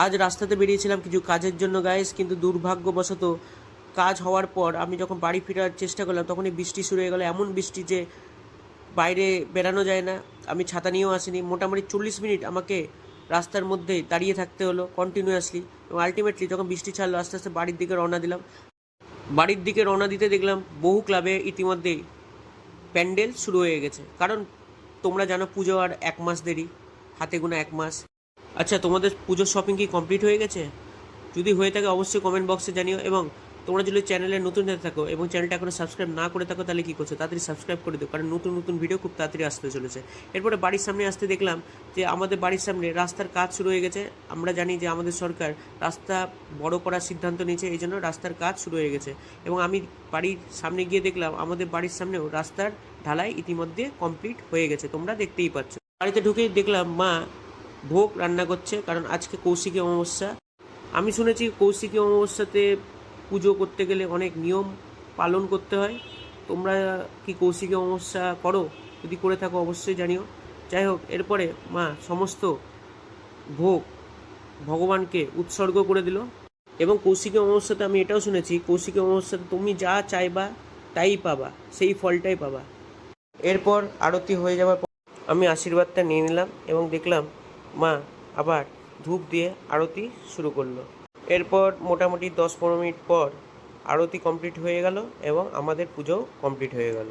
আজ রাস্তাতে বেরিয়েছিলাম কিছু কাজের জন্য গাইস, কিন্তু দুর্ভাগ্যবশত কাজ হওয়ার পর আমি যখন বাড়ি ফেরার চেষ্টা করলাম তখনই বৃষ্টি শুরু হয়ে গেল। এমন বৃষ্টি যে বাইরে বেরানো যায় না। আমি ছাতা নিয়েও আসিনি। মোটামুটি 40 মিনিট আমাকে রাস্তার মধ্যে দাঁড়িয়ে থাকতে হলো কন্টিনিউয়াসলি, এবং আলটিমেটলি যখন বৃষ্টি ছাড়লো আস্তে আস্তে বাড়ির দিকে রওনা দিলাম। বাড়ির দিকে রওনা দিতে দেখলাম বহু ক্লাবে ইতিমধ্যেই প্যান্ডেল শুরু হয়ে গেছে, কারণ তোমরা জানো পুজো আর 1 মাস দেরি, হাতে গোনা 1 মাস। আচ্ছা, তোমাদের পুজোর শপিং কি কমপ্লিট হয়ে গেছে? যদি হয়ে থাকে অবশ্যই কমেন্ট বক্সে জানিও, এবং তোমরা যদি চ্যানেলে নতুন হয়ে থাকো এবং চ্যানেলটা এখনো সাবস্ক্রাইব না করে থাকো তাহলে কী করছো, তাড়াতাড়ি সাবস্ক্রাইব করে দিও, কারণ নতুন নতুন ভিডিও খুব তাড়াতাড়ি আসতে চলেছে। এরপরে বাড়ির সামনে আসতে দেখলাম যে আমাদের বাড়ির সামনে রাস্তার কাজ শুরু হয়ে গেছে। আমরা জানি যে আমাদের সরকার রাস্তা বড় করার সিদ্ধান্ত নিয়েছে, এই জন্য রাস্তার কাজ শুরু হয়ে গেছে। এবং আমি বাড়ির সামনে গিয়ে দেখলাম আমাদের বাড়ির সামনেও রাস্তার ঢালাই ইতিমধ্যে কমপ্লিট হয়ে গেছে, তোমরা দেখতেই পাচ্ছ। বাড়িতে ঢুকেই দেখলাম মা ভোগ রান্না করছে, কারণ আজকে কৌশিকী অমাবস্যা। আমি শুনেছি কৌশিকী অমাবস্যাতে পুজো করতে গেলে অনেক নিয়ম পালন করতে হয়। তোমরা কি কৌশিকী অমাবস্যা করো? যদি করে থাকো অবশ্যই জানিও। যাই হোক, এরপরে মা সমস্ত ভোগ ভগবানকে উৎসর্গ করে দিল। এবং কৌশিকী অমাবস্যাতে আমি এটাও শুনেছি, কৌশিকী অমাবস্যাতে তুমি যা চাইবা তাই পাবা, সেই ফলটাই পাবা। এরপর আরতি হয়ে যাওয়ার পর আমি আশীর্বাদটা নিয়ে নিলাম এবং দেখলাম মা আবার ধূপ দিয়ে আরতি শুরু করলো। এরপর মোটামুটি 10-15 মিনিট পর আরতি কমপ্লিট হয়ে গেল এবং আমাদের পুজোও কমপ্লিট হয়ে গেল।